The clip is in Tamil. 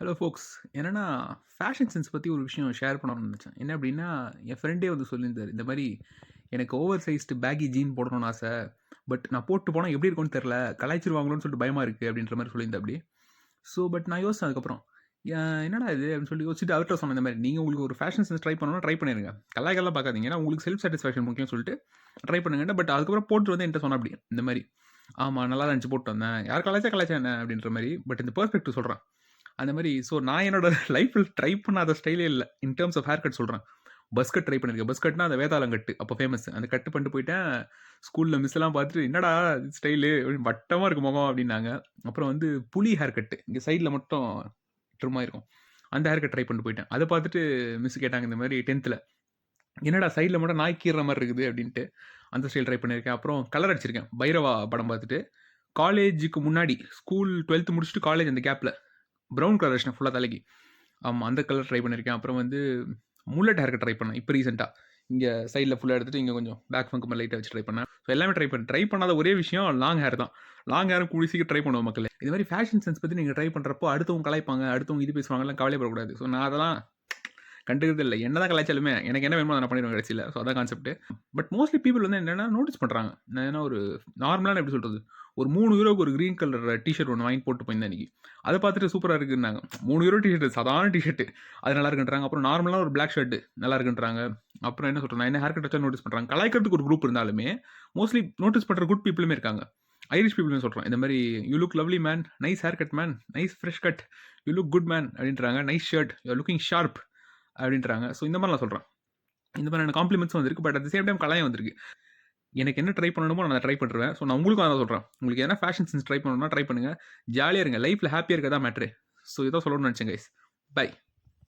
ஹலோ ஃபோக்ஸ். என்னன்னா, ஃபேஷன் சென்ஸ் பத்தி ஒரு விஷயம் ஷேர் பண்ணணும்னு நெனச்சேன். என்ன அப்டின்னா, என் ஃப்ரெண்டே வந்து சொல்லியிருந்தாரு. இந்த மாரி எனக்கு ஓவர் சைஸ்டு பேகி ஜீன் போடணும்னு ஆச. பட் நான் போட்டு போனா எப்டி இருக்கும்னு தெர்ல. கலாய்ச்சிருவாங்களோன்னு சொல்லிட்டு பயமா இருக்கு அப்டின்ற மாரி சொல்லியிருந்தாப்டி. பட் நான் யோசிச்சேன் அதுக்கப்புறம். என்னடா இது அப்டின்னு சொல்லி யோசிச்சுட்டு அவர்ட்ட சொன்னேன் இந்த மாரி. நீங்க உங்களுக்கு ஒரு ஃபேஷன் சென்ஸ் ட்ரை பண்ணணும்னா ட்ரை பண்ணிருங்க. கலாய்க்கலாம் பார்க்காதீங்க. ஏன்னா உங்களுக்கு செல்ஃப் சாட்டிஸ்ஃபேக்ஷன் முக்கியம்னு சொல்லிட்டு ட்ரை பண்ணுங்கன்னு. பட் அதுக்கப்புறம் போட்டு வந்து என்ட்ட சொன்னாப்டி. இந்த மாரி. ஆமா நல்லா தான் இருந்துச்சு போட்டு வந்தேன். யார் கலாய்ச்சா என்ன அப்டின்ற மாரி. பட் இந்த பெர்ஸ்பெக்டிவ் சொல்றேன். அந்த மாரி நான் என்னோட லைஃப்ல ட்ரை பண்ணாத ஸ்டைலே இல்ல. In terms of hair cut சொல்றேன். பஸ் கட் ட்ரை பண்ணியிருக்கேன். பஸ் கட்னா அந்த வேதாளம் கட்டு. அப்போ ஃபேமஸ். அந்த கட் பண்ணிட்டு போயிட்டேன். ஸ்கூல்ல மிஸ் எல்லாம் பார்த்துட்டு, "என்னடா ஸ்டைலு வட்டமா இருக்கு முகம்" அப்டின்னாங்க. அப்புறம் வந்து புலி ஹேர் கட்டு. இங்க சைட்ல மட்டும் ட்ரிம் ஆயிருக்கும். அந்த ஹேர் கட் ட்ரை பண்ணிட்டு போயிட்டேன். அத பார்த்துட்டு மிஸ் கேட்டாங்க இந்த மாரி 10த்ல. "என்னடா சைட்ல மட்டும் நாய் கீர்ற மாரி இருக்குது" அப்டின்ட்டு. அந்த ஸ்டைல் ட்ரை பண்ணியிருக்கேன். அப்புறம் கலர் அடிச்சிருக்கேன். பைரவா படம் பார்த்துட்டு. காலேஜுக்கு முன்னாடி ஸ்கூல் 12த் முடிச்சுட்டு காலேஜ் அந்த கேப்ல ப்ரவுன் கலர் அடிச்சிட்டேன் ஃபுல்லா தலைக்கு. ஆமா. அந்த கலர் ட்ரை பண்ணியிருக்கேன். அப்புறம் வந்து முல்லட் ஹேர் கட் ட்ரை பண்ணேன். இப்ப ரீசென்ட்டா. இங்க சைட்ல ஃபுல்லா எடுத்துட்டு, இங்க கொஞ்சம் பேக் ஃபங்க் மாரி லைட்டா வச்சு ட்ரை பண்ணேன். எல்லாமே ட்ரை பண்ணேன். ட்ரை பண்ணாத ஒரே விஷயம் லாங் ஹேர் தான். லாங் ஹேரும் கூடிய சீக்கிரம் ட்ரை பண்ணுவோம் மக்களே. இது மாரி ஃபேஷன் சென்ஸ் பத்தி நீங்க ட்ரை பண்றப்போ, அடுத்தவங்க கலாய்ப்பாங்க, அடுத்தவங்க இது பேசுவாங்கலாம் கவலைப்படக்கூடாது. நான் அதெல்லாம் கண்டுக்கிறதே இல்ல. என்னதான் கலாய்ச்சாலுமே, எனக்கு என்ன வேணுமோ அத நான் பண்ணிருவேன் கடைசில. அதான் கான்செப்ட். பட் மோஸ்ட்லி பீப்பிள் வந்து என்னன்னா நோட்டீஸ் பண்றாங்க. நான் ஏன்னா ஒரு நார்மலான எப்படி சொல்றது? ஒரு €3க்கு ஒரு கிரீன் கலர் டீ ஷர்ட் ஒண்ணு வாங்கி போட்டு போயிருந்தேன் அன்னைக்கு. அத பார்த்துட்டு சூப்பரா இருக்குன்னாங்க. €3 டீ ஷர்ட் சாதாரண டீ ஷர்ட். அது நல்லா இருக்குன்றாங்க. அப்புறம் நார்மலா ஒரு பிளாக் ஷர்ட் நல்லா இருக்குன்றாங்க. அப்புறம் என்ன சொல்றது? நான் என்ன ஹேர் கட் வச்சா நோட்டீஸ் பண்றாங்க. கலாய்க்கிறதுக்கு ஒரு குரூப் இருந்தாலுமே, மோஸ்ட்லி நோட்டீஸ் பண்ற குட் பீப்பிளுமே இருக்காங்க. ஐரிஷ் பீப்பிள்னு சொல்றேன். இந்த மாரி "you look lovely man. Nice hair cut man. Nice fresh cut. You look good man" அப்படின்றாங்க. "Nice shirt. You are looking sharp" அப்படின்றாங்க. இந்த மாரி நான் சொல்றேன். இந்த மாதிரியான காம்ப்ளிமெண்ட்ஸும் வந்திருக்கு. But at the same time கலாயும் வந்திருக்கு. எனக்கு என்ன ட்ரை பண்ணணுமோ நான் ட்ரை பண்ணிருவேன். நான் உங்களுக்கும் அதான் சொல்றேன். உங்களுக்கு எதனா ஃபேஷன் சென்ஸ் ட்ரை பண்ணணும்னா ட்ரை பண்ணுங்க. ஜாலியா இருங்க. லைஃப்ல ஹேப்பியா இருக்க தான் மேட்டரு. இதான் சொல்லணும்னு நெனச்சேன் கைஸ். பை.